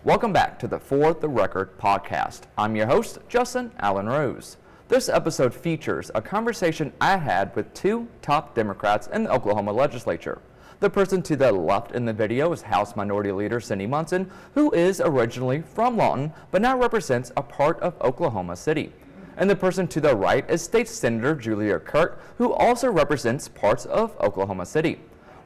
Welcome back to the For the Record podcast. I'm your host, Justin Allen Rose. This episode features a conversation I had with two top Democrats in the Oklahoma Legislature. The person to the left in the video is House Minority Leader Cyndi Munson, who is originally from Lawton, but now represents a part of Oklahoma City. And the person to the right is State Senator Kirt, who also represents parts of Oklahoma City.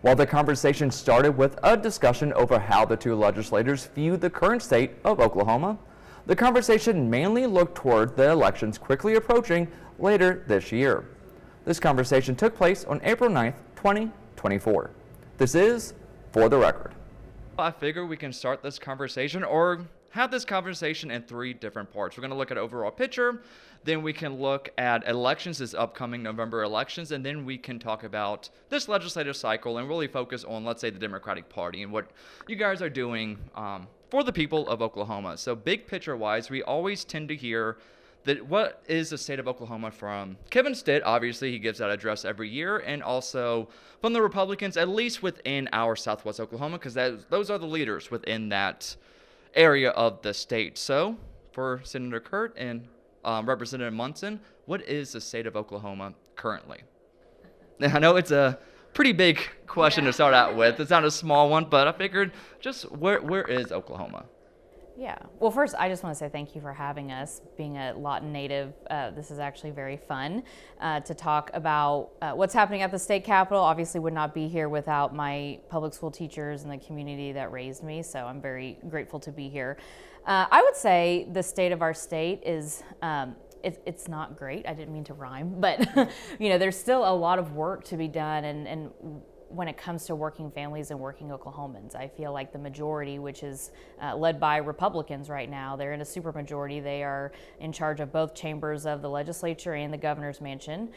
While the conversation started with a discussion over how the two legislators view the current state of Oklahoma, the conversation mainly looked toward the elections quickly approaching later this year. This conversation took place on April 9th, 2024. This is For the Record. I figure we can start this conversation or have this conversation in three different parts. We're going to look at overall picture, then we can look at elections, this upcoming November elections, and then we can talk about this legislative cycle and really focus on, let's say, the Democratic Party and what you guys are doing for the people of Oklahoma. So big picture wise, we always tend to hear that what is the state of Oklahoma from Kevin Stitt. Obviously, he gives that address every year, and also from the Republicans, at least within our Southwest Oklahoma, because those are the leaders within that area of the state. So for Senator Kirt and Representative Munson, what is the state of Oklahoma currently? I know it's a pretty big question to start out with. It's not a small one, but I figured just where is Oklahoma? Yeah. Well, first, I just want to say thank you for having us. Being a Lawton native, this is actually very fun to talk about what's happening at the state capitol. Obviously would not be here without my public school teachers and the community that raised me, so I'm very grateful to be here. I would say the state of our state is it's not great. I didn't mean to rhyme, but there's still a lot of work to be done, and when it comes to working families and working Oklahomans. I feel like the majority, which is led by Republicans right now, they're in a supermajority. They are in charge of both chambers of the legislature and the governor's mansion.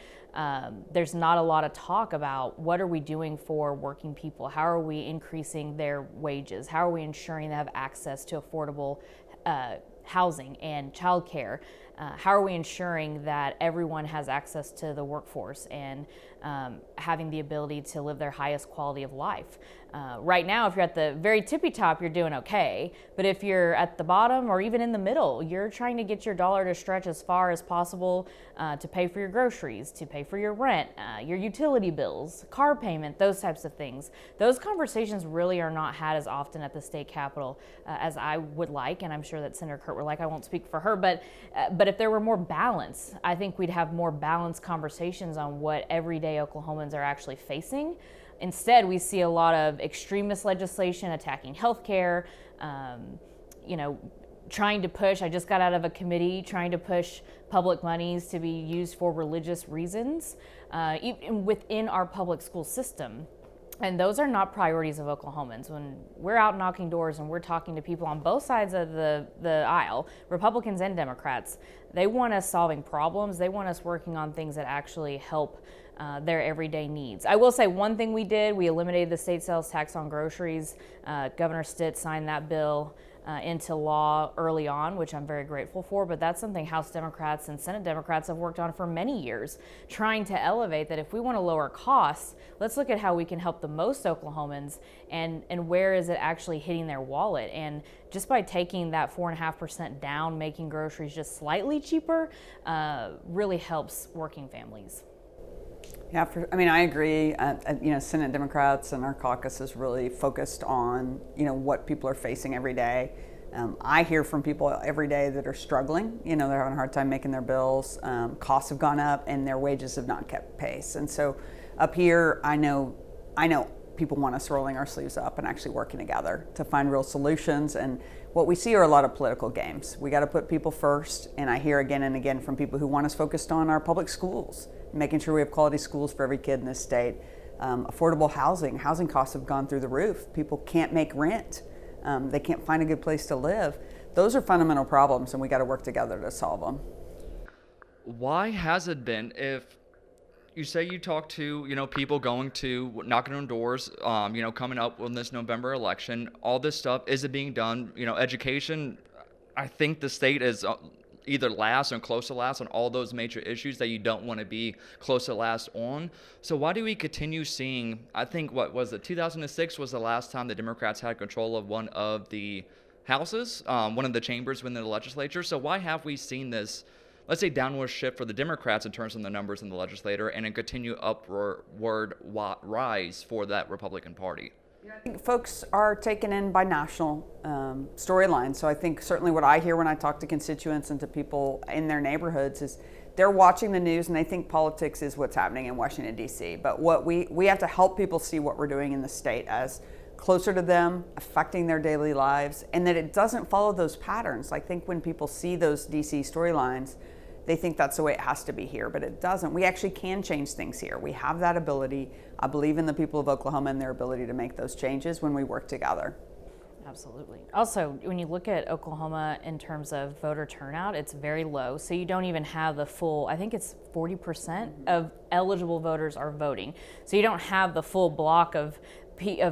There's not a lot of talk about what are we doing for working people? How are we increasing their wages? How are we ensuring they have access to affordable housing and childcare? How are we ensuring that everyone has access to the workforce and having the ability to live their highest quality of life? Right now, if you're at the very tippy top, you're doing okay. But if you're at the bottom or even in the middle, you're trying to get your dollar to stretch as far as possible to pay for your groceries, to pay for your rent, your utility bills, car payment, those types of things. Those conversations really are not had as often at the state capitol as I would like, and I'm sure that Senator Kirt would like. I won't speak for her, but if there were more balance, I think we'd have more balanced conversations on what everyday Oklahomans are actually facing. Instead, we see a lot of extremist legislation attacking healthcare, trying to push, I just got out of a committee trying to push public monies to be used for religious reasons, even within our public school system. And those are not priorities of Oklahomans. When we're out knocking doors and we're talking to people on both sides of the aisle, Republicans and Democrats, they want us solving problems. They want us working on things that actually help their everyday needs. I will say one thing we did, we eliminated the state sales tax on groceries. Governor Stitt signed that bill into law early on, which I'm very grateful for, but that's something House Democrats and Senate Democrats have worked on for many years, trying to elevate that if we want to lower costs, let's look at how we can help the most Oklahomans and where is it actually hitting their wallet. And just by taking that 4.5% down, making groceries just slightly cheaper, really helps working families. Yeah, I agree. Senate Democrats and our caucus is really focused on, what people are facing every day. I hear from people every day that are struggling. They're having a hard time making their bills. Costs have gone up and their wages have not kept pace. And so up here, I know people want us rolling our sleeves up and actually working together to find real solutions. And what we see are a lot of political games. We got to put people first. And I hear again and again from people who want us focused on our public schools, making sure we have quality schools for every kid in this state. Affordable housing costs have gone through the roof. People can't make rent. They can't find a good place to live. Those are fundamental problems, and we got to work together to solve them. Why has it been, if you say you talk to, people going to knocking on doors, coming up on this November election, all this stuff, is it being done? Education, I think the state is either last or close to last on all those major issues that you don't want to be close to last on. So why do we continue seeing, I think, 2006 was the last time the Democrats had control of one of the houses, one of the chambers within the legislature. So why have we seen this, let's say, downward shift for the Democrats in terms of the numbers in the legislature and a continued upward rise for that Republican Party? I think folks are taken in by national storylines. So I think certainly what I hear when I talk to constituents and to people in their neighborhoods is they're watching the news and they think politics is what's happening in Washington, D.C. But what we have to help people see what we're doing in the state as closer to them, affecting their daily lives, and that it doesn't follow those patterns. I think when people see those D.C. storylines, they think that's the way it has to be here, but it doesn't. We actually can change things here. We have that ability. I believe in the people of Oklahoma and their ability to make those changes when we work together. Absolutely. Also, when you look at Oklahoma in terms of voter turnout, it's very low. So you don't even have the full, I think it's 40% of eligible voters are voting. So you don't have the full block of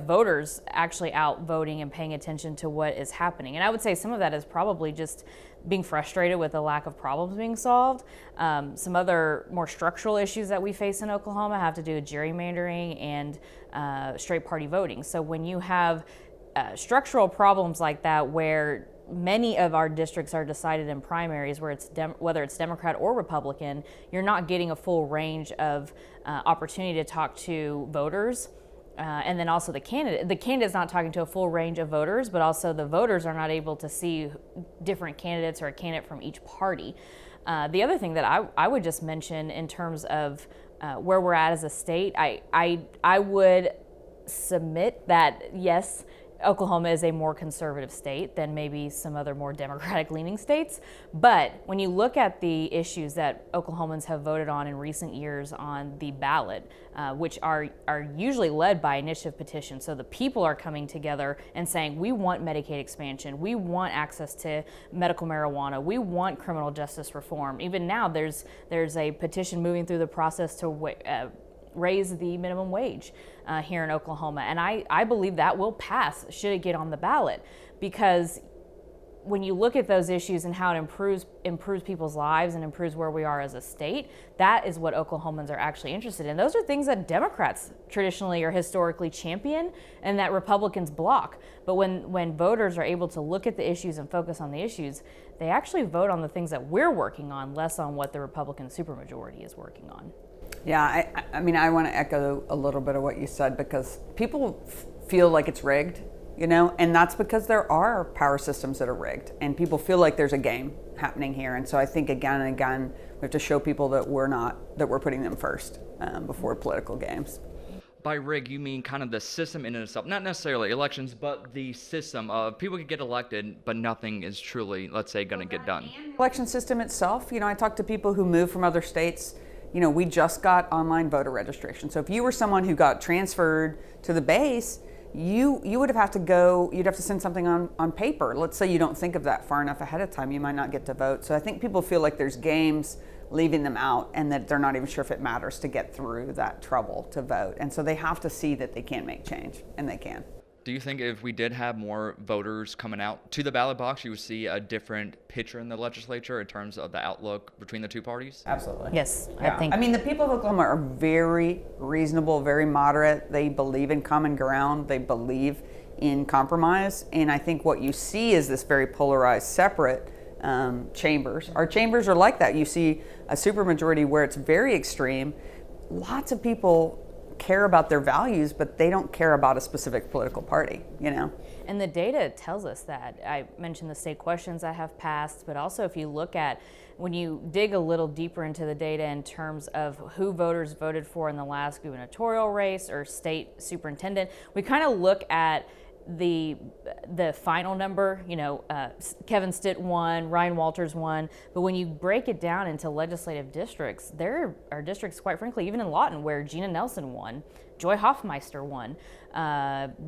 voters actually out voting and paying attention to what is happening. And I would say some of that is probably just being frustrated with the lack of problems being solved. Some other more structural issues that we face in Oklahoma have to do with gerrymandering and straight party voting. So when you have structural problems like that, where many of our districts are decided in primaries, where whether it's Democrat or Republican, you're not getting a full range of opportunity to talk to voters. And then also the candidate's not talking to a full range of voters, but also the voters are not able to see different candidates or a candidate from each party. The other thing that I would just mention in terms of where we're at as a state, I would submit that, yes, Oklahoma is a more conservative state than maybe some other more Democratic-leaning states. But when you look at the issues that Oklahomans have voted on in recent years on the ballot, which are usually led by initiative petitions, so the people are coming together and saying, we want Medicaid expansion, we want access to medical marijuana, we want criminal justice reform. Even now, there's a petition moving through the process to raise the minimum wage here in Oklahoma. And I believe that will pass should it get on the ballot, because when you look at those issues and how it improves people's lives and improves where we are as a state, that is what Oklahomans are actually interested in. Those are things that Democrats traditionally or historically champion and that Republicans block. But when voters are able to look at the issues and focus on the issues, they actually vote on the things that we're working on, less on what the Republican supermajority is working on. Yeah, I mean, I want to echo a little bit of what you said, because people feel like it's rigged, and that's because there are power systems that are rigged, and people feel like there's a game happening here. And so I think again and again, we have to show people that we're putting them first before political games. By rig, you mean kind of the system in and of itself, not necessarily elections, but the system of people could get elected, but nothing is truly, let's say, going to get done. Election system itself, I talk to people who move from other states. We just got online voter registration. So if you were someone who got transferred to the base, you would have you'd have to send something on paper. Let's say you don't think of that far enough ahead of time, you might not get to vote. So I think people feel like there's games leaving them out and that they're not even sure if it matters to get through that trouble to vote. And so they have to see that they can make change, and they can. Do you think if we did have more voters coming out to the ballot box, you would see a different picture in the legislature in terms of the outlook between the two parties? Absolutely. Yes, yeah. I mean, the people of Oklahoma are very reasonable, very moderate. They believe in common ground. They believe in compromise. And I think what you see is this very polarized, separate chambers. Our chambers are like that. You see a supermajority where it's very extreme. Lots of people care about their values, but they don't care about a specific political party, And the data tells us that. I mentioned the state questions that have passed, but also if you look at, when you dig a little deeper into the data in terms of who voters voted for in the last gubernatorial race or state superintendent, we kind of look at the final number. Kevin Stitt won, Ryan Walters won, but when you break it down into legislative districts, there are districts, quite frankly, even in Lawton, where Gina Nelson won, Joy Hoffmeister won,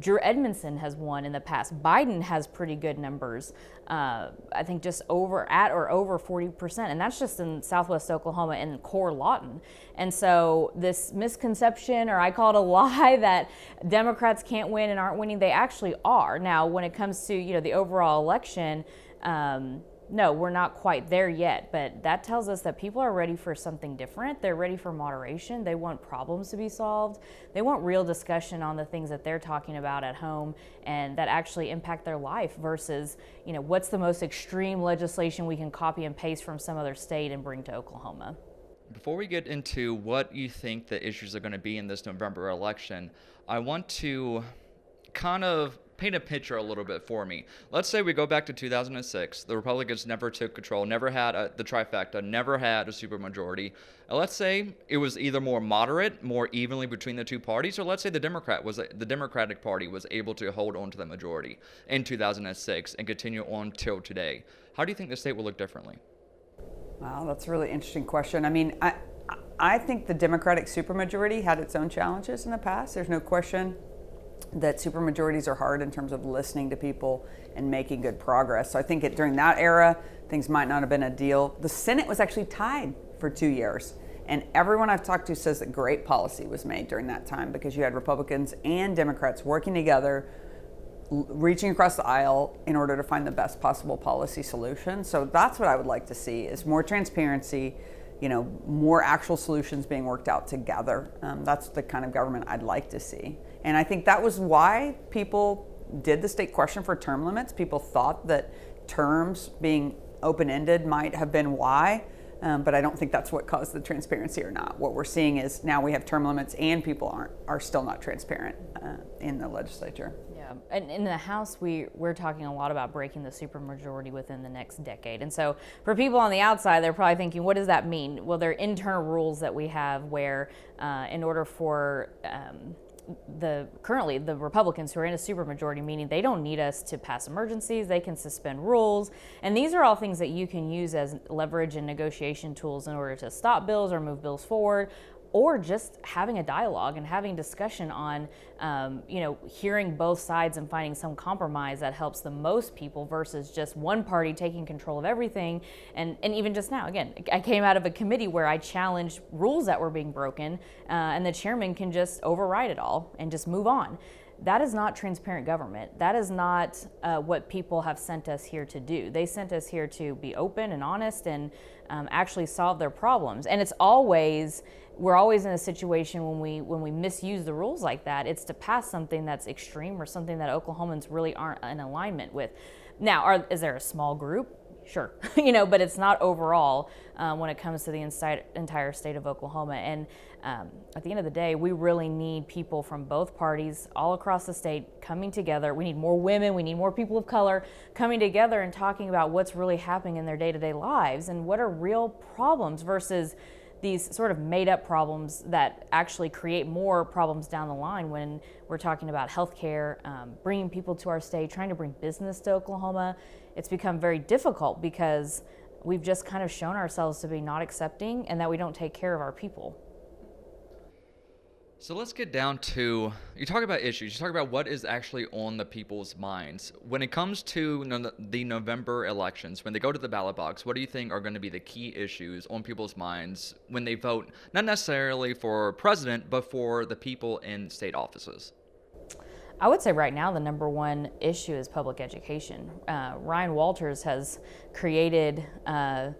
Drew Edmondson has won in the past. Biden has pretty good numbers, I think just over 40%, and that's just in Southwest Oklahoma and core Lawton. And so this misconception, or I call it a lie, that Democrats can't win and aren't winning, they actually are. Now, when it comes to the overall election, no, we're not quite there yet, but that tells us that people are ready for something different. They're ready for moderation. They want problems to be solved. They want real discussion on the things that they're talking about at home and that actually impact their life versus, what's the most extreme legislation we can copy and paste from some other state and bring to Oklahoma. Before we get into what you think the issues are going to be in this November election, I want to kind of paint a picture a little bit for me. Let's say we go back to 2006. The Republicans never took control, never had the trifecta, never had a supermajority. Let's say it was either more moderate, more evenly between the two parties, or let's say the Democratic Party was able to hold on to the majority in 2006 and continue on till today. How do you think the state will look differently? Wow, that's a really interesting question. I think the Democratic supermajority had its own challenges in the past. There's no question that supermajorities are hard in terms of listening to people and making good progress. So I think during that era, things might not have been a deal. The Senate was actually tied for 2 years. And everyone I've talked to says that great policy was made during that time because you had Republicans and Democrats working together, reaching across the aisle in order to find the best possible policy solution. So that's what I would like to see is more transparency, more actual solutions being worked out together. That's the kind of government I'd like to see. And I think that was why people did the state question for term limits. People thought that terms being open-ended might have been why, but I don't think that's what caused the transparency or not. What we're seeing is now we have term limits and people are still not transparent in the legislature. Yeah, and in the House, we're talking a lot about breaking the supermajority within the next decade. And so for people on the outside, they're probably thinking, what does that mean? Well, there are internal rules that we have where in order for currently the Republicans who are in a supermajority, meaning they don't need us to pass emergencies, they can suspend rules. And these are all things that you can use as leverage and negotiation tools in order to stop bills or move bills forward, or just having a dialogue and having discussion on, hearing both sides and finding some compromise that helps the most people versus just one party taking control of everything. And even just now, again, I came out of a committee where I challenged rules that were being broken, and the chairman can just override it all and just move on. That is not transparent government. That is not what people have sent us here to do. They sent us here to be open and honest and actually solve their problems. And we're always in a situation when we misuse the rules like that, it's to pass something that's extreme or something that Oklahomans really aren't in alignment with. Now, is there a small group? Sure, but it's not overall when it comes to the entire state of Oklahoma. And at the end of the day, we really need people from both parties all across the state coming together. We need more women, we need more people of color coming together and talking about what's really happening in their day-to-day lives and what are real problems versus these sort of made-up problems that actually create more problems down the line when we're talking about healthcare, bringing people to our state, trying to bring business to Oklahoma. It's become very difficult because we've just kind of shown ourselves to be not accepting and that we don't take care of our people. So let's get down to, you talk about issues, you talk about what is actually on the people's minds. When it comes to the November elections, when they go to the ballot box, what do you think are going to be the key issues on people's minds when they vote, not necessarily for president, but for the people in state offices? I would say right now the number one issue is public education. Ryan Walters has created a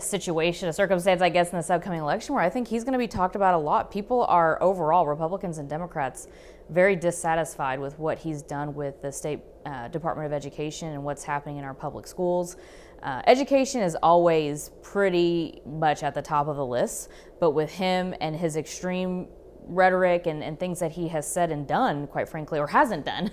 circumstance, I guess, in this upcoming election where I think he's going to be talked about a lot. People are overall, Republicans and Democrats, very dissatisfied with what he's done with the State Department of Education and what's happening in our public schools. Education is always pretty much at the top of the list, but with him and his extreme rhetoric and things that he has said and done, quite frankly, or hasn't done,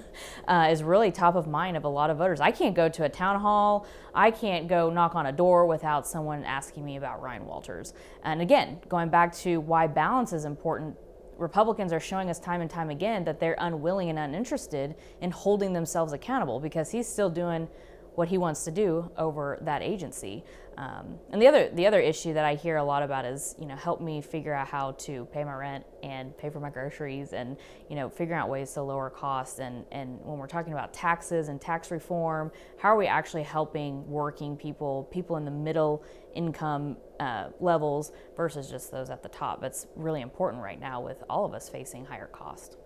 is really top of mind of a lot of voters. I can't go to a town hall, I can't go knock on a door without someone asking me about Ryan Walters. And again, going back to why balance is important, Republicans are showing us time and time again that they're unwilling and uninterested in holding themselves accountable because he's still doing what he wants to do over that agency. And the other issue that I hear a lot about is, help me figure out how to pay my rent and pay for my groceries and, figuring out ways to lower costs. And when we're talking about taxes and tax reform, how are we actually helping working people in the middle income levels versus just those at the top? That's really important right now with all of us facing higher cost.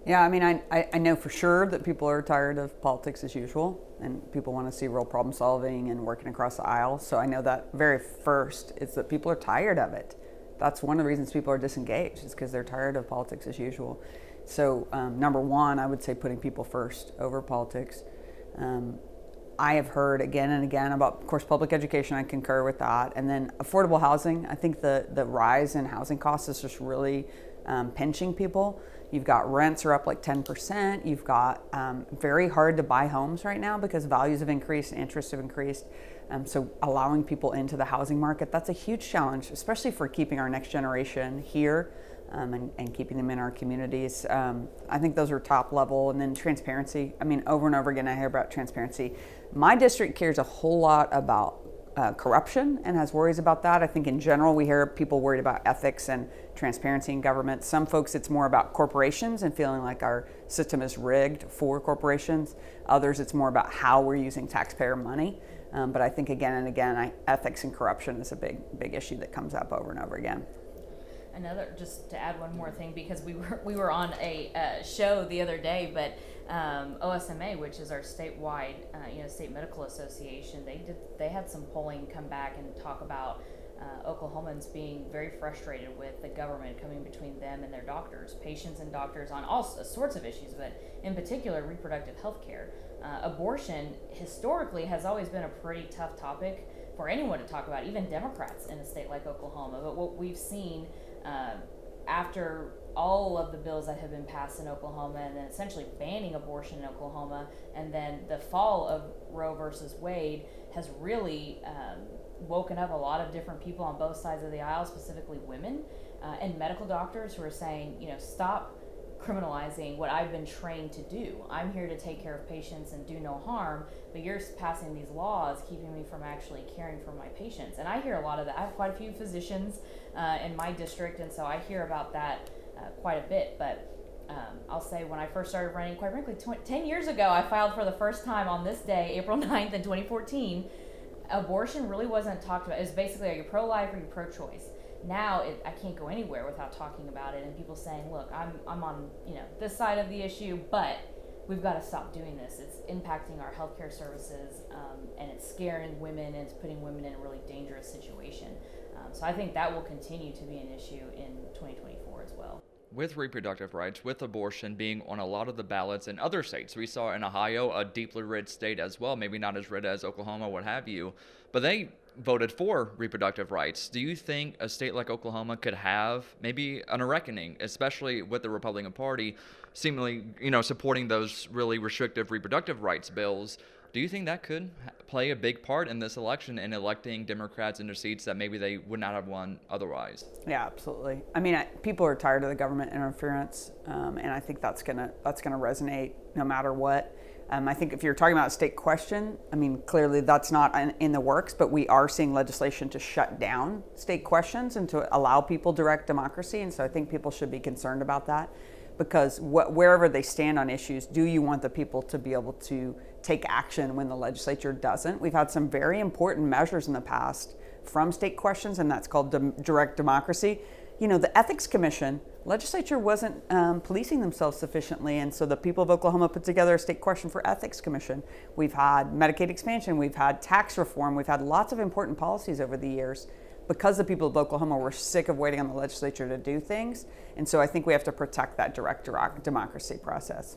Yeah, I mean, I know for sure that people are tired of politics as usual, and people want to see real problem solving and working across the aisle. So I know that very first is that people are tired of it. That's one of the reasons people are disengaged, is because they're tired of politics as usual. So number one, I would say putting people first over politics. I have heard again and again about, of course, public education. I concur with that. And then affordable housing. I think the rise in housing costs is just really pinching people. You've got rents are up like 10%. You've got very hard to buy homes right now because values have increased, interests have increased. So allowing people into the housing market, that's a huge challenge, especially for keeping our next generation here and keeping them in our communities. I think those are top level. And then transparency. I mean, over and over again, I hear about transparency. My district cares a whole lot about corruption and has worries about that. I think in general, we hear people worried about ethics and transparency in government. Some folks, it's more about corporations and feeling like our system is rigged for corporations. Others, it's more about how we're using taxpayer money. But I think again and again, ethics and corruption is a big issue that comes up over and over again. Another, just to add one more thing, because we were on a show the other day, but OSMA, which is our statewide state medical association, they had some polling come back and talk about Oklahomans being very frustrated with the government coming between them and their doctors, patients and doctors, on all sorts of issues, but in particular reproductive health care. Abortion historically has always been a pretty tough topic for anyone to talk about, even Democrats in a state like Oklahoma. But what we've seen after all of the bills that have been passed in Oklahoma, and then essentially banning abortion in Oklahoma, and then the fall of Roe versus Wade has really woken up a lot of different people on both sides of the aisle, specifically women and medical doctors who are saying, stop criminalizing what I've been trained to do. I'm here to take care of patients and do no harm, but you're passing these laws keeping me from actually caring for my patients. And I hear a lot of that. I have quite a few physicians in my district, and so I hear about that quite a bit. But I'll say when I first started running, quite frankly, 10 years ago, I filed for the first time on this day, April 9th in 2014. Abortion really wasn't talked about. It was basically, are you pro-life or are you pro-choice? Now I can't go anywhere without talking about it, and people saying, look, I'm on this side of the issue, but we've got to stop doing this. It's impacting our healthcare services, and it's scaring women, and it's putting women in a really dangerous situation. So I think that will continue to be an issue in 2024 as well. With reproductive rights, with abortion being on a lot of the ballots in other states, we saw in Ohio, a deeply red state as well, maybe not as red as Oklahoma, what have you, but they voted for reproductive rights. Do you think a state like Oklahoma could have maybe a reckoning, especially with the Republican Party seemingly, supporting those really restrictive reproductive rights bills? Do you think that could play a big part in this election in electing Democrats into seats that maybe they would not have won otherwise? Yeah, absolutely. I mean, people are tired of the government interference, and I think that's gonna resonate no matter what. I think if you're talking about a state question, I mean, clearly that's not in the works, but we are seeing legislation to shut down state questions and to allow people direct democracy. And so I think people should be concerned about that, because wherever they stand on issues, do you want the people to be able to take action when the legislature doesn't? We've had some very important measures in the past from state questions, and that's called direct democracy. The Ethics Commission, legislature wasn't policing themselves sufficiently, and so the people of Oklahoma put together a state question for Ethics Commission. We've had Medicaid expansion, we've had tax reform, we've had lots of important policies over the years because the people of Oklahoma were sick of waiting on the legislature to do things. And so I think we have to protect that direct democracy process.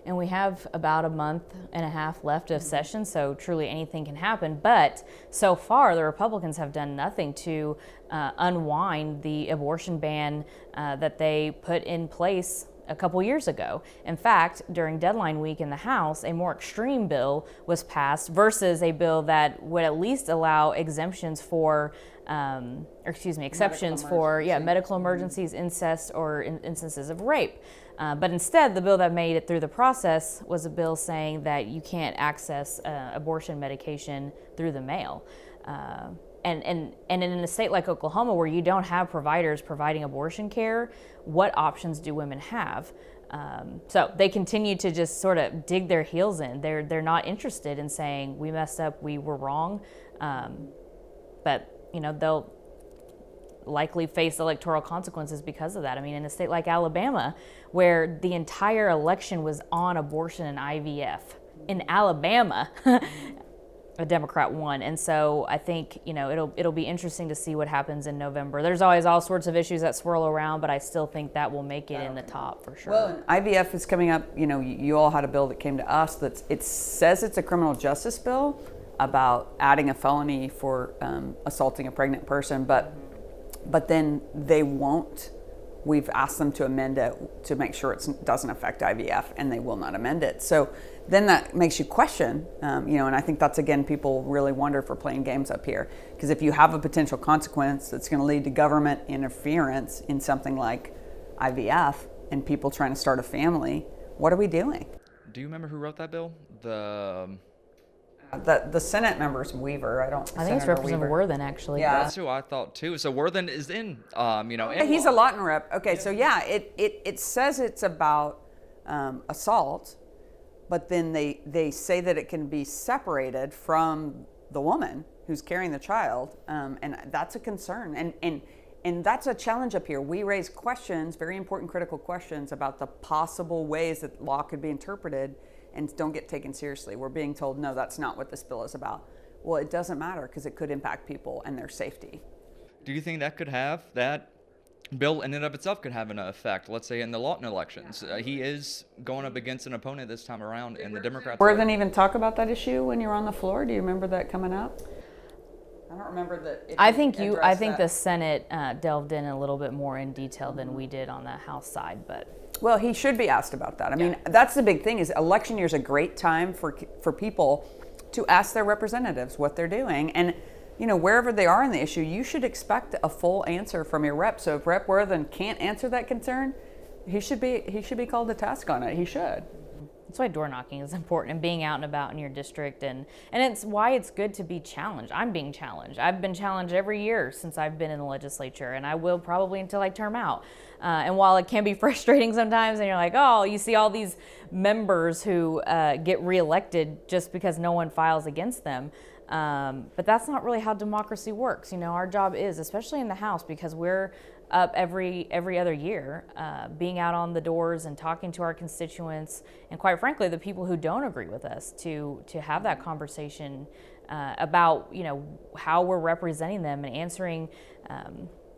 And we have about a month and a half left of session, so truly anything can happen. But so far, the Republicans have done nothing to unwind the abortion ban that they put in place a couple years ago. In fact, during deadline week in the House, a more extreme bill was passed versus a bill that would at least allow exemptions for, exceptions for medical emergencies, incest, or instances of rape. But instead, the bill that made it through the process was a bill saying that you can't access abortion medication through the mail. And in a state like Oklahoma, where you don't have providers providing abortion care, what options do women have? So they continue to just sort of dig their heels in. They're not interested in saying, we messed up, we were wrong. But they'll likely face electoral consequences because of that. I mean, in a state like Alabama, where the entire election was on abortion and IVF, in Alabama, a Democrat won. And so I think, it'll be interesting to see what happens in November. There's always all sorts of issues that swirl around, but I still think that will make it in the top for sure. Well, IVF is coming up. You all had a bill that came to us that it says it's a criminal justice bill about adding a felony for assaulting a pregnant person, but then they won't. We've asked them to amend it to make sure it doesn't affect IVF, and they will not amend it. So then that makes you question, and I think that's, again, people really wonder if we're playing games up here. Because if you have a potential consequence that's going to lead to government interference in something like IVF and people trying to start a family, what are we doing? Do you remember who wrote that bill? The Senate member's Weaver. I think it's Representative Worthen, actually. Yeah, that's who I thought too. So Worthen is in, he's a Lawton rep. Okay, so yeah, it says it's about assault, but then they say that it can be separated from the woman who's carrying the child, and that's a concern. And that's a challenge up here. We raise questions, very important, critical questions about the possible ways that law could be interpreted and don't get taken seriously. We're being told, no, that's not what this bill is about. Well, it doesn't matter because it could impact people and their safety. Do you think that bill in and of itself could have an effect, let's say in the Lawton elections? He is going up against an opponent this time around, and the Democrats... Worthen even talk about that issue when you were on the floor? Do you remember that coming up? I don't remember that. I think the Senate delved in a little bit more in detail than we did on the House side, but... Well, he should be asked about that. I mean, that's the big thing, is election year is a great time for people to ask their representatives what they're doing. And, wherever they are in the issue, you should expect a full answer from your rep. So if Rep Worthen can't answer that concern, he should be called to task on it. He should. That's why door knocking is important, and being out and about in your district, and it's why it's good to be challenged. I'm being challenged. I've been challenged every year since I've been in the legislature, and I will probably until I term out. And while it can be frustrating sometimes, and you're like, oh, you see all these members who get reelected just because no one files against them. But that's not really how democracy works. Our job is, especially in the House, because we're up every other year, being out on the doors and talking to our constituents, and quite frankly, the people who don't agree with us, to have that conversation about how we're representing them and answering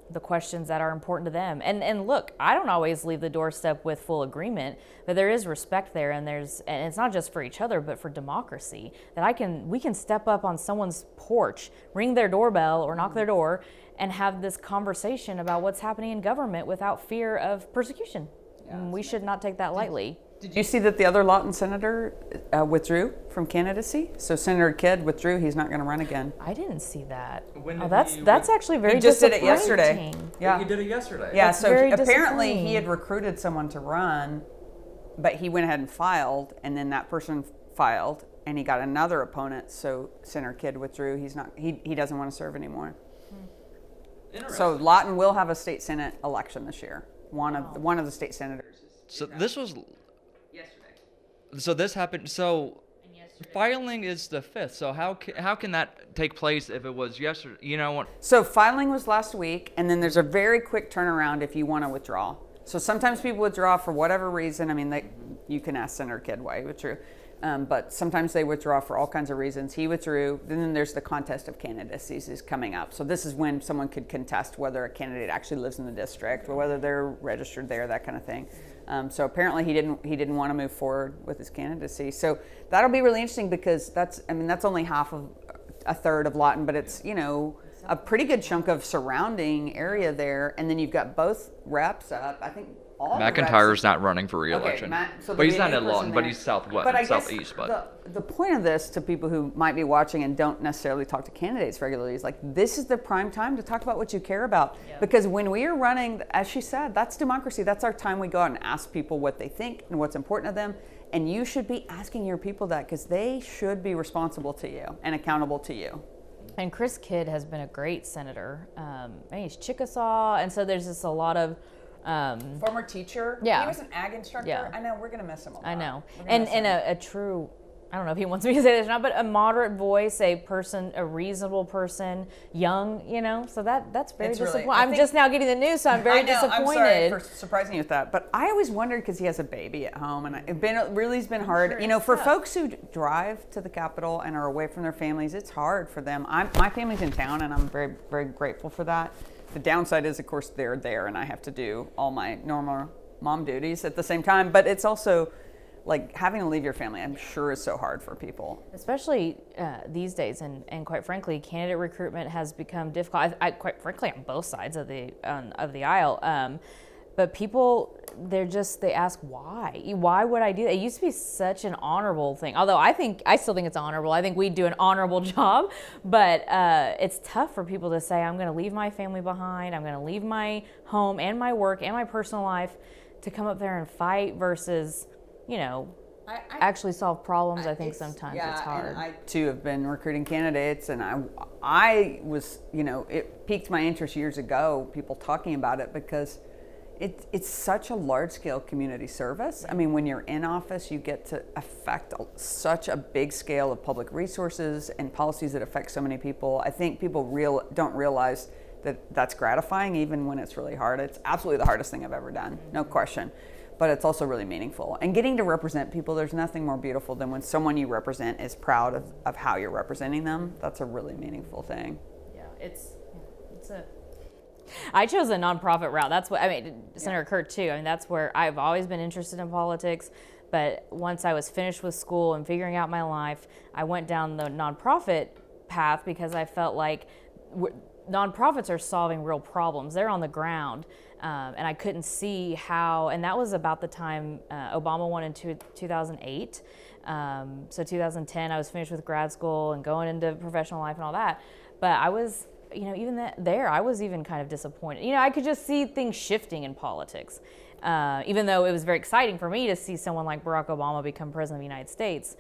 the questions that are important to them. And look, I don't always leave the doorstep with full agreement, but there is respect there, and it's not just for each other, but for democracy, that we can step up on someone's porch, ring their doorbell or knock their door, and have this conversation about what's happening in government without fear of persecution. We should not take that lightly. Did you see that the other Lawton senator withdrew from candidacy? So Senator Kidd withdrew. He's not going to run again. I didn't see that. That's actually very He just did it disappointing. yesterday. Yeah, he did it yesterday. Yeah, That's so very apparently disappointing. he had recruited someone to run, but he went ahead and filed, and then that person filed, and he got another opponent. So Senator Kidd withdrew. He's not. He doesn't want to serve anymore. So Lawton will have a state senate election this year. One of the state senators. So this was Yesterday. So this happened. So filing is the 5th. So how can that take place if it was yesterday? You know what? So filing was last week, and then there's a very quick turnaround if you want to withdraw. So sometimes people withdraw for whatever reason. I mean, you can ask Senator Kidd why he withdrew. But sometimes they withdraw for all kinds of reasons. He withdrew. Then there's the contest of candidacies is coming up. So this is when someone could contest whether a candidate actually lives in the district or whether they're registered there, that kind of thing. So apparently he didn't want to move forward with his candidacy. So that'll be really interesting because that's only a third of Lawton, but it's a pretty good chunk of surrounding area there. And then you've got both reps up. I think. McIntyre's not running for re-election. Okay, but he's not in Lawton, but he's southeast. But the point of this to people who might be watching and don't necessarily talk to candidates regularly is like, this is the prime time to talk about what you care about. Yep. Because when we are running, as she said, that's democracy. That's our time we go out and ask people what they think and what's important to them. And you should be asking your people that because they should be responsible to you and accountable to you. And Chris Kidd has been a great senator. He's Chickasaw, and so there's just a lot of former teacher. Yeah. He was an ag instructor. Yeah. I know, we're going to miss him a lot. I know. And a true I don't know if he wants me to say this or not, but a moderate voice, a reasonable person, young, so that's very disappointing. I'm just now getting the news, so I'm very disappointed. I'm sorry for surprising you with that, but I always wondered because he has a baby at home, and it's been hard. Sure, for folks who drive to the Capitol and are away from their families, it's hard for them. My family's in town, and I'm very, very grateful for that. The downside is, of course, they're there, and I have to do all my normal mom duties at the same time, but it's also like having to leave your family, I'm sure, is so hard for people. Especially these days, and quite frankly, candidate recruitment has become difficult. I quite frankly, on both sides of the aisle. But people, they ask why? Why would I do that? It used to be such an honorable thing. Although I still think it's honorable. I think we do an honorable job, but it's tough for people to say, I'm going to leave my family behind. I'm going to leave my home and my work and my personal life to come up there and fight versus, actually solve problems. I think sometimes it's hard. And I too have been recruiting candidates, and I was, it piqued my interest years ago, people talking about it, because it's such a large-scale community service. I mean, when you're in office, you get to affect such a big scale of public resources and policies that affect so many people. I think people don't realize that that's gratifying, even when it's really hard. It's absolutely the hardest thing I've ever done, no question. But it's also really meaningful. And getting to represent people, there's nothing more beautiful than when someone you represent is proud of how you're representing them. That's a really meaningful thing. Yeah, I chose a nonprofit route. That's what, Senator Kirt too. That's where I've always been interested in politics. But once I was finished with school and figuring out my life, I went down the nonprofit path because I felt like nonprofits are solving real problems. They're on the ground. And I couldn't see how, and that was about the time Obama won in 2008. So 2010, I was finished with grad school and going into professional life and all that. But I was, even I was even kind of disappointed. I could just see things shifting in politics. Even though it was very exciting for me to see someone like Barack Obama become president of the United States.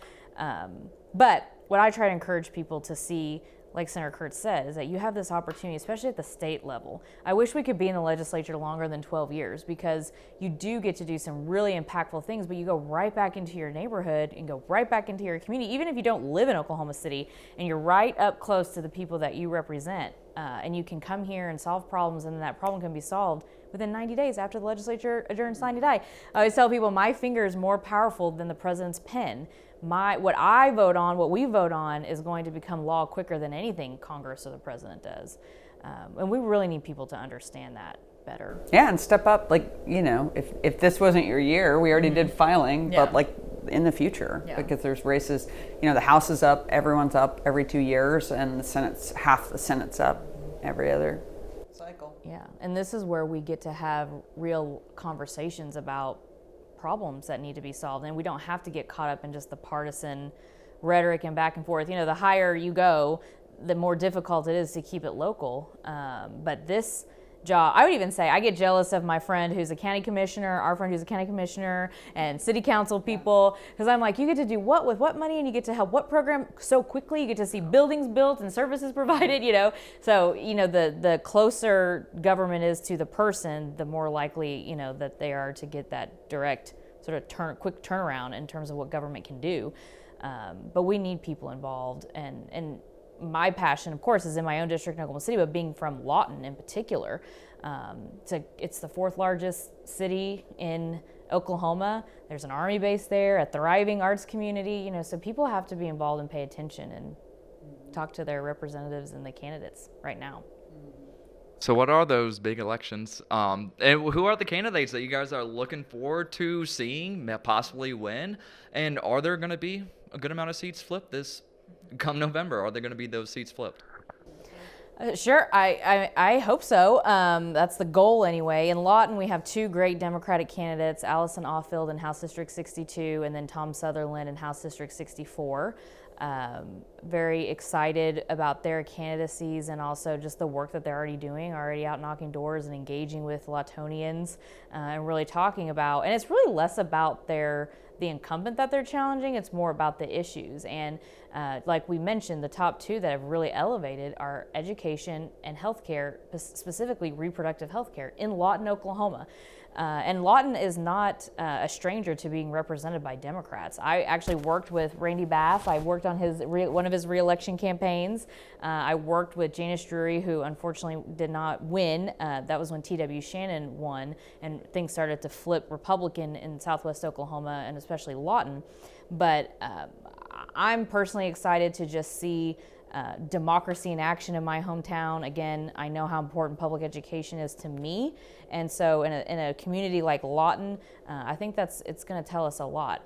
But what I try to encourage people to see, like Senator Kirt said, is that you have this opportunity, especially at the state level. I wish we could be in the legislature longer than 12 years because you do get to do some really impactful things, but you go right back into your neighborhood and go right back into your community, even if you don't live in Oklahoma City, and you're right up close to the people that you represent. And you can come here and solve problems, and then that problem can be solved within 90 days after the legislature adjourns sine die. I always tell people my finger is more powerful than the president's pen. What we vote on is going to become law quicker than anything Congress or the president does. And we really need people to understand that better. Yeah, and step up, if this wasn't your year, we already did filing, but in the future, because there's races, the House is up, everyone's up every 2 years, and half the Senate's up every other cycle. Yeah, and this is where we get to have real conversations about problems that need to be solved, and we don't have to get caught up in just the partisan rhetoric and back and forth. The higher you go, the more difficult it is to keep it local. But this job, I would even say, I get jealous of my friend who's a county commissioner, our friend who's a county commissioner, and city council people, because I'm like, you get to do what with what money, and you get to help what program so quickly, you get to see buildings built and services provided, So, the closer government is to the person, the more likely, that they are to get that direct sort of quick turnaround in terms of what government can do. But we need people involved, and my passion, of course, is in my own district in Oklahoma City, but being from Lawton in particular. It's the fourth largest city in Oklahoma. There's an Army base there, a thriving arts community, so people have to be involved and pay attention and talk to their representatives and the candidates right now. So what are those big elections? And who are the candidates that you guys are looking forward to seeing possibly win? And are there going to be a good amount of seats flipped this come November? Are there going to be those seats flipped? Sure, I hope so. That's the goal anyway. In Lawton, we have two great Democratic candidates, Allison Offield in House District 62 and then Tom Sutherland in House District 64. Very excited about their candidacies and also just the work that they're already out knocking doors and engaging with Lawtonians and really talking about, and it's really less about the incumbent that they're challenging, it's more about the issues. And like we mentioned, the top two that have really elevated are education and healthcare, specifically reproductive healthcare in Lawton, Oklahoma. And Lawton is not a stranger to being represented by Democrats. I actually worked with Randy Bass. I worked on one of his re-election campaigns. I worked with Janice Drury, who unfortunately did not win. That was when T.W. Shannon won, and things started to flip Republican in Southwest Oklahoma, and especially Lawton. But I'm personally excited to just see democracy in action in my hometown. Again, I know how important public education is to me, and so in a community like Lawton, I think it's going to tell us a lot.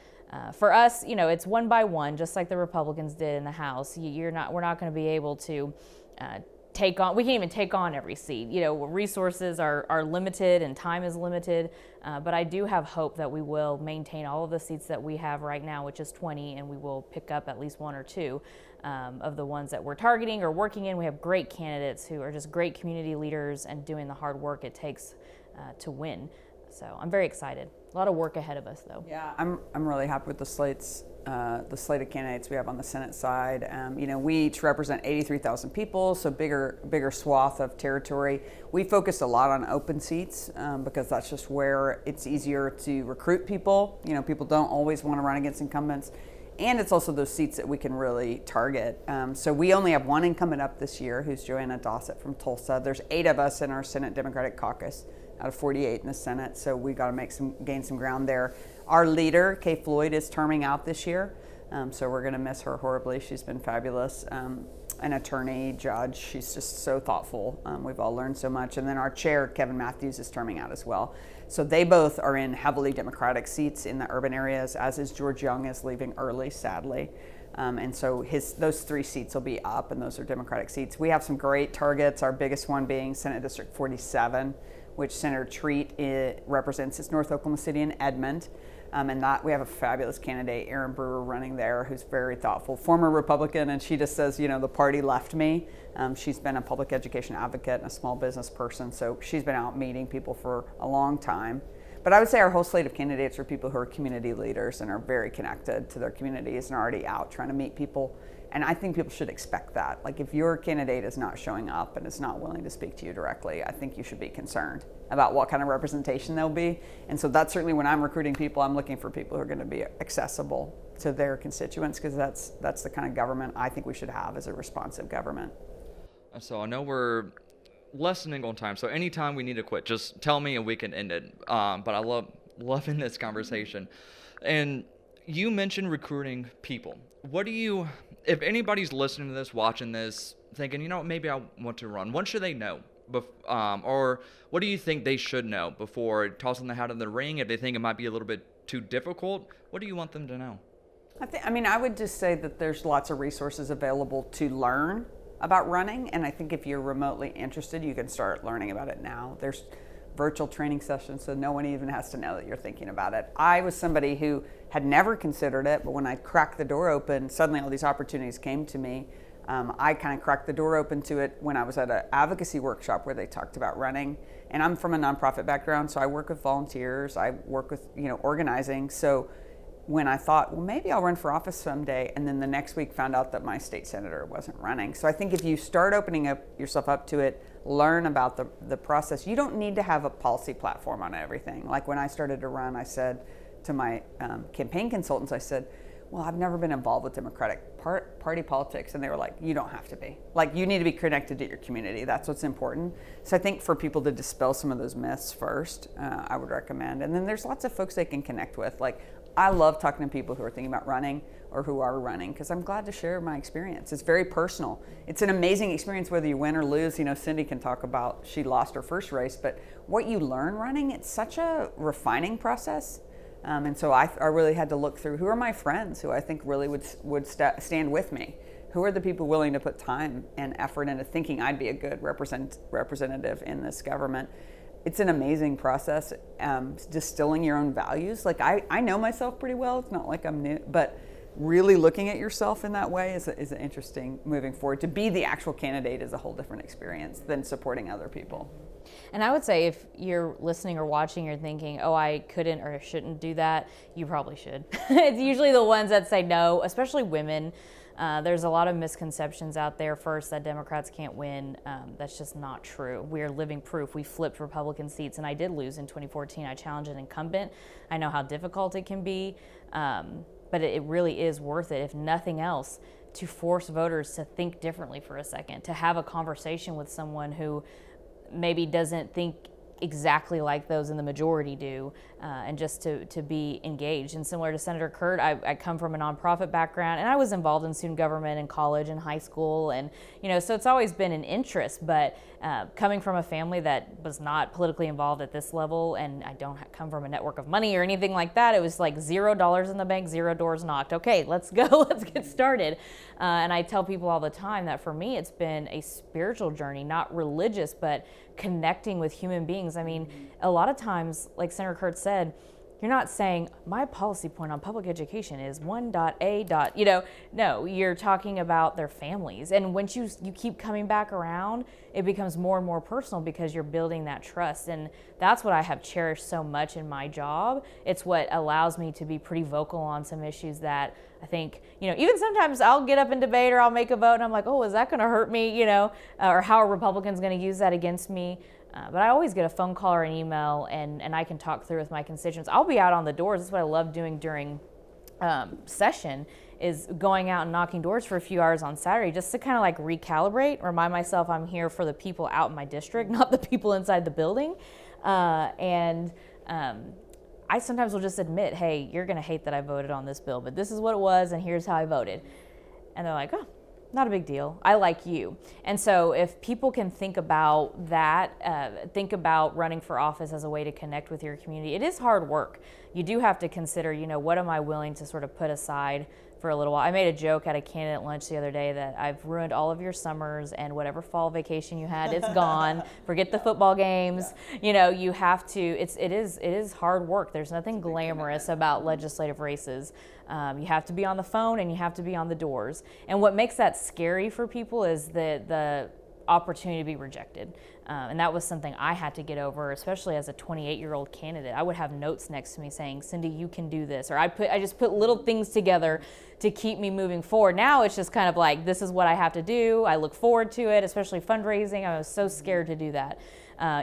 For us, it's one by one, just like the Republicans did in the House. We're not going to be able to we can't even take on every seat. Resources are limited and time is limited, but I do have hope that we will maintain all of the seats that we have right now, which is 20, and we will pick up at least one or two of the ones that we're targeting or working in. We have great candidates who are just great community leaders and doing the hard work it takes to win. So I'm very excited. A lot of work ahead of us, though. Yeah, I'm really happy with the slate of candidates we have on the Senate side. We each represent 83,000 people, so bigger swath of territory. We focused a lot on open seats because that's just where it's easier to recruit people. People don't always want to run against incumbents. And it's also those seats that we can really target. So we only have one incumbent up this year, who's Joanna Dossett from Tulsa. There's 8 of us in our Senate Democratic Caucus out of 48 in the Senate, so we got to gain some ground there. Our leader, Kay Floyd, is terming out this year, so we're going to miss her horribly. She's been fabulous. An attorney, judge, she's just so thoughtful. We've all learned so much. And then our chair, Kevin Matthews, is terming out as well. So they both are in heavily Democratic seats in the urban areas, as is George Young, is leaving early, sadly. And so those 3 seats will be up, and those are Democratic seats. We have some great targets, our biggest one being Senate District 47, which Senator Treat represents. It's North Oklahoma City and Edmond. And that we have a fabulous candidate, Erin Brewer, running there, who's very thoughtful, former Republican, and she just says, the party left me. She's been a public education advocate and a small business person, so she's been out meeting people for a long time. But I would say our whole slate of candidates are people who are community leaders and are very connected to their communities and are already out trying to meet people. And I think people should expect that. Like, if your candidate is not showing up and is not willing to speak to you directly, I think you should be concerned about what kind of representation they'll be. And so that's certainly when I'm recruiting people, I'm looking for people who are going to be accessible to their constituents, because that's the kind of government I think we should have, as a responsive government. So I know we're lessening on time, so anytime we need to quit, just tell me and we can end it. But I loving this conversation. And you mentioned recruiting people. If anybody's listening to this, watching this, thinking, maybe I want to run, what should they know? Or what do you think they should know before tossing the hat in the ring? If they think it might be a little bit too difficult, what do you want them to know? I would just say that there's lots of resources available to learn about running, and I think if you're remotely interested, you can start learning about it now. There's virtual training sessions, so no one even has to know that you're thinking about it. I was somebody who had never considered it, but when I cracked the door open, suddenly all these opportunities came to me. I kind of cracked the door open to it when I was at an advocacy workshop where they talked about running. And I'm from a nonprofit background, so I work with volunteers, I work with organizing. So when I thought, well, maybe I'll run for office someday, and then the next week found out that my state senator wasn't running. So I think if you start opening yourself up to it, learn about the process. You don't need to have a policy platform on everything. Like when I started to run, I said to my campaign consultants, I said, well, I've never been involved with Democratic Party politics. And they were like, you don't have to be. Like, you need to be connected to your community. That's what's important. So I think for people to dispel some of those myths first, I would recommend. And then there's lots of folks they can connect with. Like, I love talking to people who are thinking about running or who are running, because I'm glad to share my experience. It's very personal. It's an amazing experience whether you win or lose. Cyndi can talk about, she lost her first race, but what you learn running, it's such a refining process. And so I really had to look through, who are my friends who I think really would stand with me? Who are the people willing to put time and effort into thinking I'd be a good representative in this government? It's an amazing process, distilling your own values. Like I know myself pretty well. It's not like I'm new, but really looking at yourself in that way is an interesting moving forward. To be the actual candidate is a whole different experience than supporting other people. And I would say if you're listening or watching, you're thinking, oh, I couldn't or shouldn't do that, you probably should. It's usually the ones that say no, especially women. There's a lot of misconceptions out there, first, that Democrats can't win. That's just not true. We are living proof. We flipped Republican seats, and I did lose in 2014. I challenged an incumbent. I know how difficult it can be, but it really is worth it, if nothing else, to force voters to think differently for a second, to have a conversation with someone who maybe doesn't think exactly like those in the majority do, and just to be engaged. And similar to Senator Kirt, I come from a nonprofit background, and I was involved in student government in college and high school, and so it's always been an interest. But coming from a family that was not politically involved at this level, and I don't come from a network of money or anything like that, it was like $0 in the bank, 0 doors knocked. Okay, let's go, let's get started. And I tell people all the time that for me, it's been a spiritual journey, not religious, but connecting with human beings. I mean, a lot of times, like Senator Kirt said, you're not saying my policy point on public education is 1.A. No, you're talking about their families. And once you keep coming back around, it becomes more and more personal because you're building that trust. And that's what I have cherished so much in my job. It's what allows me to be pretty vocal on some issues that I think, even sometimes I'll get up and debate or I'll make a vote and I'm like, oh, is that going to hurt me, or how are Republicans going to use that against me? But I always get a phone call or an email, and I can talk through with my constituents. I'll be out on the doors. That's what I love doing during session, is going out and knocking doors for a few hours on Saturday just to kind of like recalibrate, remind myself I'm here for the people out in my district, not the people inside the building. I sometimes will just admit, hey, you're going to hate that I voted on this bill, but this is what it was, and here's how I voted. And they're like, oh, not a big deal. I like you. And so if people can think about that, think about running for office as a way to connect with your community, it is hard work. You do have to consider, what am I willing to sort of put aside for a little while. I made a joke at a candidate lunch the other day that I've ruined all of your summers, and whatever fall vacation you had, it's gone. Forget the football games. You have to, it is hard work. There's nothing glamorous about legislative races. You have to be on the phone and you have to be on the doors. And what makes that scary for people is the opportunity to be rejected. And that was something I had to get over, especially as a 28-year-old candidate. I would have notes next to me saying, Cyndi, you can do this. Or I just put little things together to keep me moving forward. Now it's just kind of like, this is what I have to do. I look forward to it, especially fundraising. I was so scared to do that.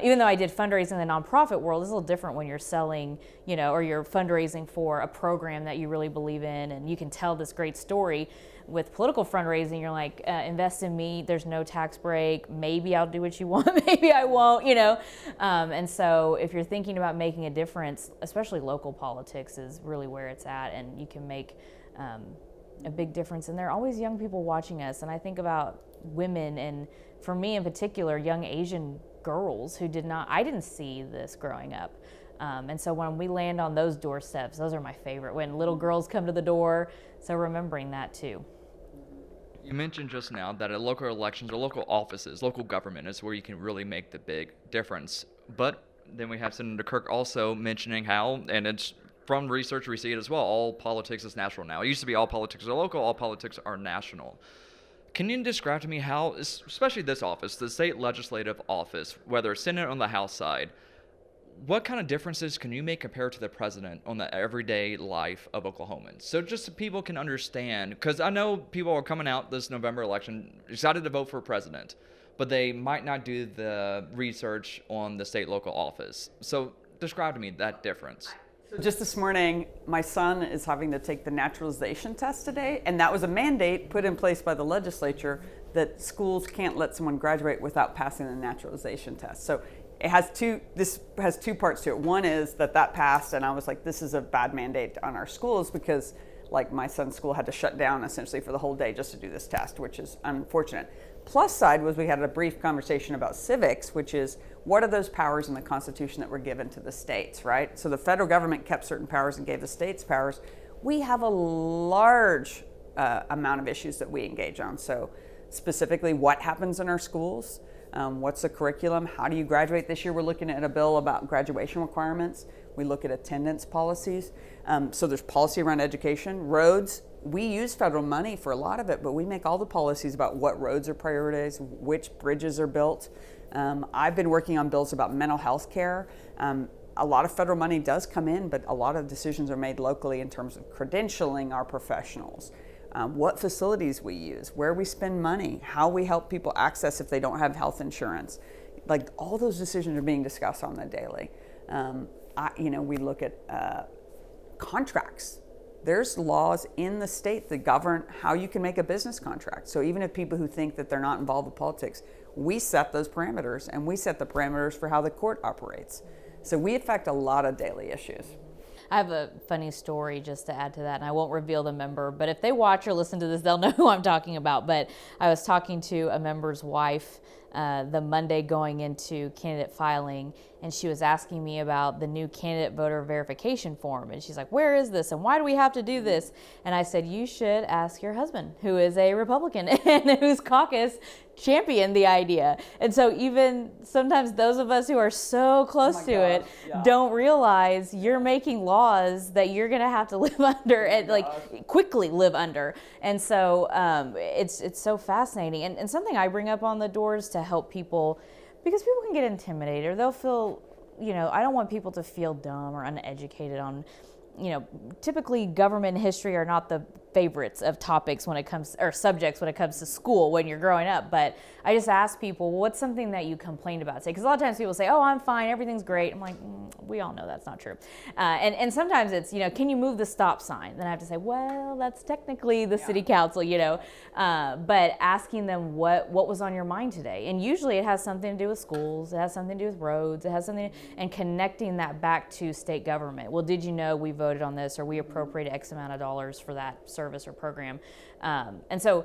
Even though I did fundraising in the nonprofit world, it's a little different when you're selling, or you're fundraising for a program that you really believe in, and you can tell this great story. With political fundraising, you're like, invest in me, there's no tax break, maybe I'll do what you want, maybe I won't, And so if you're thinking about making a difference, especially local politics is really where it's at, and you can make a big difference. And there are always young people watching us, and I think about women, and for me in particular, young Asian girls who I didn't see this growing up. And so when we land on those doorsteps, those are my favorite, when little girls come to the door, so remembering that too. You mentioned just now that at local elections or local offices, local government is where you can really make the big difference. But then we have Senator Kirt also mentioning how, and it's from research we see it as well, all politics is national now. It used to be all politics are local, all politics are national. Can you describe to me how, especially this office, the state legislative office, whether Senate on the House side, what kind of differences can you make compared to the president on the everyday life of Oklahomans? So just so people can understand, because I know people are coming out this November election excited to vote for president, but they might not do the research on the state local office. So describe to me that difference. So just this morning, my son is having to take the naturalization test today, and that was a mandate put in place by the legislature that schools can't let someone graduate without passing the naturalization test. So this has two parts to it. One is that passed, and I was like, this is a bad mandate on our schools, because like my son's school had to shut down essentially for the whole day just to do this test, which is unfortunate. Plus side was we had a brief conversation about civics, which is what are those powers in the Constitution that were given to the states, right? So the federal government kept certain powers and gave the states powers. We have a large amount of issues that we engage on. So specifically, what happens in our schools? What's the curriculum? How do you graduate? This year we're looking at a bill about graduation requirements. We look at attendance policies. So there's policy around education, roads, we use federal money for a lot of it, but we make all the policies about what roads are prioritized, which bridges are built. I've been working on bills about mental health care. A lot of federal money does come in, but a lot of decisions are made locally in terms of credentialing our professionals, what facilities we use, where we spend money, how we help people access if they don't have health insurance. Like, all those decisions are being discussed on the daily. We look at contracts. There's laws in the state that govern how you can make a business contract. So even if people who think that they're not involved with politics, we set those parameters, and we set the parameters for how the court operates. So we affect a lot of daily issues. I have a funny story just to add to that, and I won't reveal the member, but if they watch or listen to this, they'll know who I'm talking about. But I was talking to a member's wife the Monday going into candidate filing, and she was asking me about the new candidate voter verification form. And she's like, where is this? And why do we have to do this? And I said, you should ask your husband, who is a Republican and whose caucus championed the idea. And so even sometimes those of us who are so close to it don't realize you're making laws that you're going to have to live under and quickly live under. And so it's so fascinating. And something I bring up on the doors to help people, because people can get intimidated or they'll feel, I don't want people to feel dumb or uneducated on, typically government and history are not the favorites of topics when it comes, or subjects when it comes to school when you're growing up. But I just ask people, well, what's something that you complained about today? Because a lot of times people say, oh, I'm fine, everything's great. I'm like, we all know that's not true. And sometimes it's, can you move the stop sign? Then I have to say, well, that's technically the city council, but asking them what was on your mind today. And usually it has something to do with schools, it has something to do with roads, it has something, and connecting that back to state government. Well, did you know we voted on this, or we appropriated X amount of dollars for that service or program? And so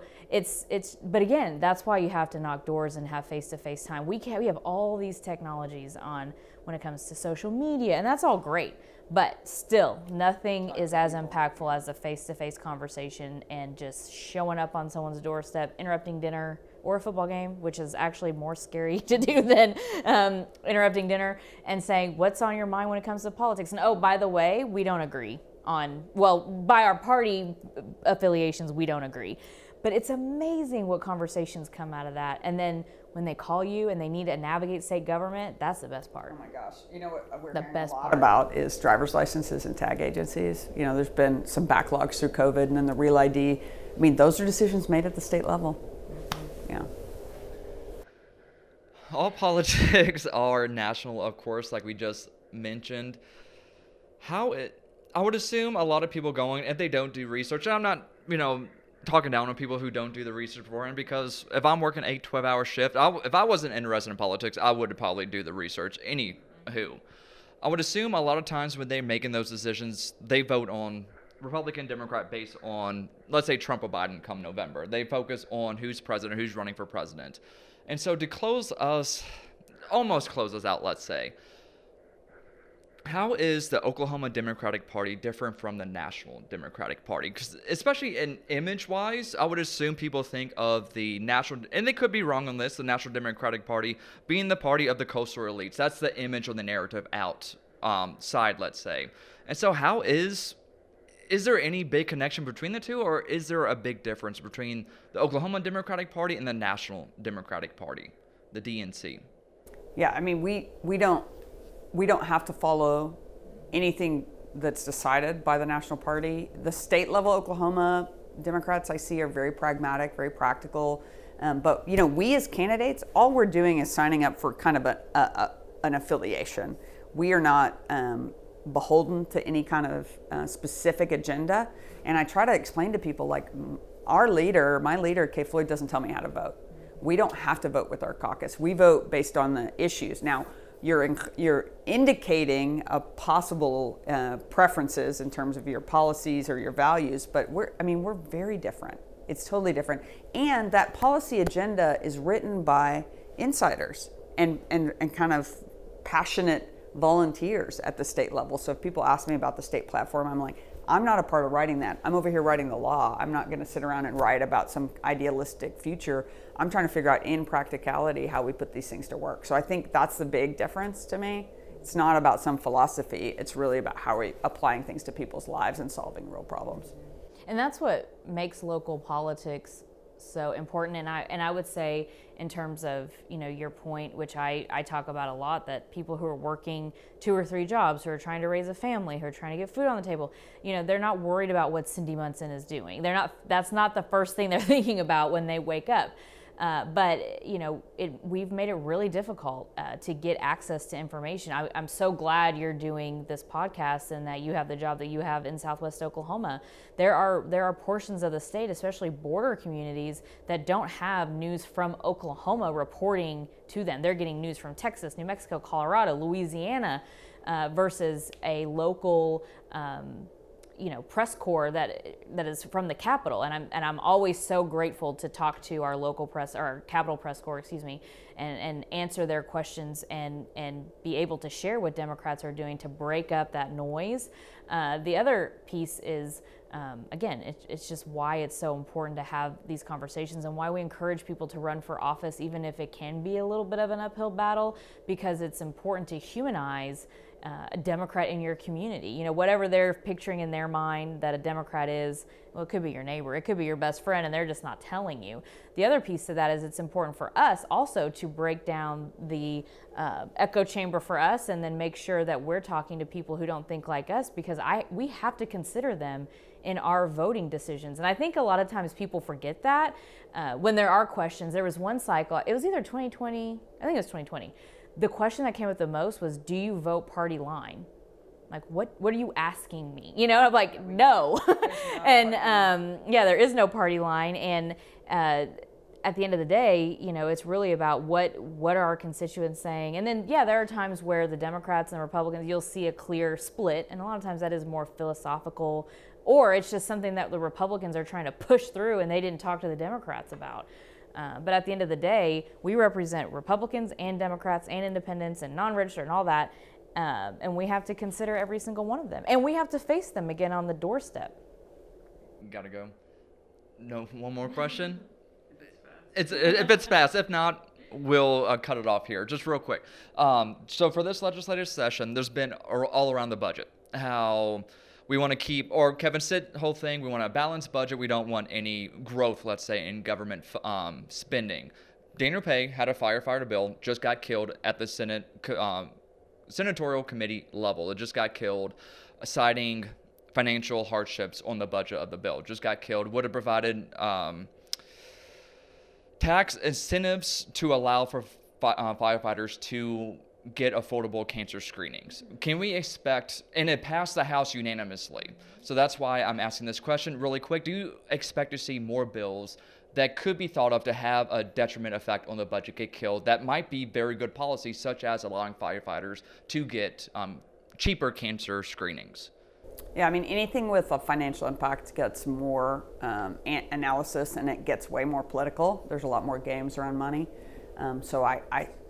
but again, that's why you have to knock doors and have face-to-face time. We have all these technologies on when it comes to social media, and that's all great, but still nothing is as impactful as a face-to-face conversation and just showing up on someone's doorstep, interrupting dinner or a football game, which is actually more scary to do than interrupting dinner, and saying, what's on your mind when it comes to politics? And oh, by the way, we don't agree on, by our party affiliations, we don't agree. But it's amazing what conversations come out of that. And then when they call you and they need to navigate state government, that's the best part. Oh my gosh. You know what we're hearing a lot about is driver's licenses and tag agencies. There's been some backlogs through COVID, and then the Real ID. I mean, those are decisions made at the state level. Yeah. All politics are national, of course, like we just mentioned. I would assume a lot of people going, if they don't do research, and I'm not, talking down on people who don't do the research beforehand, because if I'm working 8-12-hour shift, if I wasn't interested in politics, I would probably do the research. Anywho, I would assume a lot of times when they're making those decisions, they vote on Republican, Democrat based on, let's say, Trump or Biden come November. They focus on who's president, who's running for president. And so to almost close us out, let's say, how is the Oklahoma Democratic Party different from the National Democratic Party? Because especially in image-wise, I would assume people think of the national, and they could be wrong on this, the National Democratic Party being the party of the coastal elites. That's the image or the narrative outside, let's say. And so how is there any big connection between the two, or is there a big difference between the Oklahoma Democratic Party and the National Democratic Party, the DNC? Yeah, I mean, we don't have to follow anything that's decided by the national party. The state level Oklahoma Democrats I see are very pragmatic, very practical. But we as candidates, all we're doing is signing up for kind of an affiliation. We are not beholden to any kind of specific agenda. And I try to explain to people, like, my leader, Kay Floyd, doesn't tell me how to vote. We don't have to vote with our caucus. We vote based on the issues. Now, you're indicating a possible preferences in terms of your policies or your values, but we're very different. It's totally different. And that policy agenda is written by insiders and kind of passionate volunteers at the state level. So if people ask me about the state platform, I'm like, I'm not a part of writing that. I'm over here writing the law. I'm not going to sit around and write about some idealistic future. I'm trying to figure out in practicality how we put these things to work. So I think that's the big difference to me. It's not about some philosophy. It's really about how we're applying things to people's lives and solving real problems. And that's what makes local politics so important. And I would say, in terms of, you know, your point, which I talk about a lot, that people who are working 2 or 3 jobs, who are trying to raise a family, who are trying to get food on the table, you know, they're not worried about what Cyndi Munson is doing. That's not the first thing they're thinking about when they wake up. But, you know, we've made it really difficult to get access to information. I'm so glad you're doing this podcast and that you have the job that you have in Southwest Oklahoma. There are portions of the state, especially border communities, that don't have news from Oklahoma reporting to them. They're getting news from Texas, New Mexico, Colorado, Louisiana, versus a local you know, press corps that is from the Capitol, and I'm always so grateful to talk to our local press, or Capitol Press Corps, excuse me, and answer their questions and be able to share what Democrats are doing to break up that noise. The other piece is, again, it's just why it's so important to have these conversations and why we encourage people to run for office, even if it can be a little bit of an uphill battle, because it's important to humanize a Democrat in your community. You know, whatever they're picturing in their mind that a Democrat is, well, it could be your neighbor, it could be your best friend, and they're just not telling you. The other piece of that is it's important for us also to break down the echo chamber for us, and then make sure that we're talking to people who don't think like us, because we have to consider them in our voting decisions. And I think a lot of times people forget that when there are questions. There was one cycle, it was either 2020, I think it was 2020. The question that came up the most was, do you vote party line? Like, what are you asking me? You know, I'm like, no. And yeah, there is no party line. And at the end of the day, you know, it's really about what are our constituents saying. And then, yeah, there are times where the Democrats and the Republicans, you'll see a clear split. And a lot of times that is more philosophical, or it's just something that the Republicans are trying to push through and they didn't talk to the Democrats about. But at the end of the day, we represent Republicans and Democrats and independents and non-registered and all that. And we have to consider every single one of them. And we have to face them again on the doorstep. Gotta go. No, one more question? If it's fast. If not, we'll cut it off here. Just real quick. So for this legislative session, there's been all around the budget how we want to keep, or Kevin said the whole thing, we want a balanced budget. We don't want any growth, let's say, in government spending. Daniel Pay had a firefighter bill, just got killed at the senatorial committee level. It just got killed, citing financial hardships on the budget of the bill. Just got killed. Would have provided tax incentives to allow for firefighters to get affordable cancer screenings. Can we expect, and it passed the House unanimously, so that's why I'm asking this question really quick. Do you expect to see more bills that could be thought of to have a detriment effect on the budget get killed that might be very good policy, such as allowing firefighters to get cheaper cancer screenings? Yeah, I mean, anything with a financial impact gets more analysis, and it gets way more political. There's a lot more games around money. So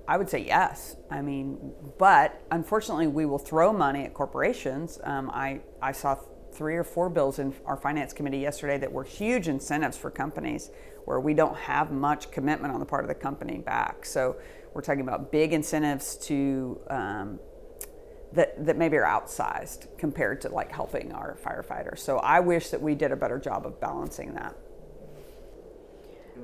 I would say yes. I mean, but unfortunately, we will throw money at corporations. I saw 3 or 4 bills in our finance committee yesterday that were huge incentives for companies where we don't have much commitment on the part of the company back. So we're talking about big incentives to that maybe are outsized compared to like helping our firefighters. So I wish that we did a better job of balancing that.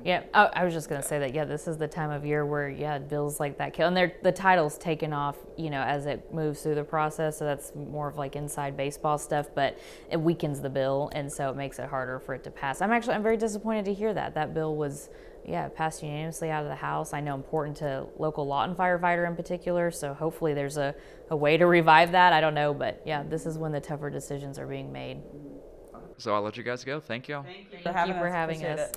Yeah, I was just going to say that, yeah, this is the time of year where, yeah, bills like that kill. And the title's taken off, you know, as it moves through the process. So that's more of like inside baseball stuff, but it weakens the bill. And so it makes it harder for it to pass. I'm very disappointed to hear that. That bill was, yeah, passed unanimously out of the House. I know important to local Lawton firefighter in particular. So hopefully there's a way to revive that. I don't know. But yeah, this is when the tougher decisions are being made. So I'll let you guys go. Thank you. Thank you for having us.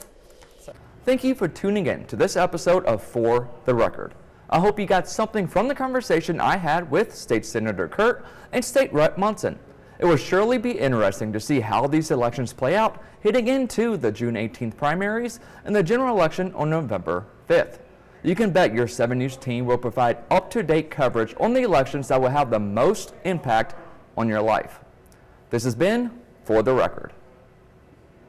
Thank you for tuning in to this episode of For the Record. I hope you got something from the conversation I had with State Senator Kirt and State Rep Munson. It will surely be interesting to see how these elections play out heading into the June 18th primaries and the general election on November 5th. You can bet your 7 News team will provide up-to-date coverage on the elections that will have the most impact on your life. This has been For the Record.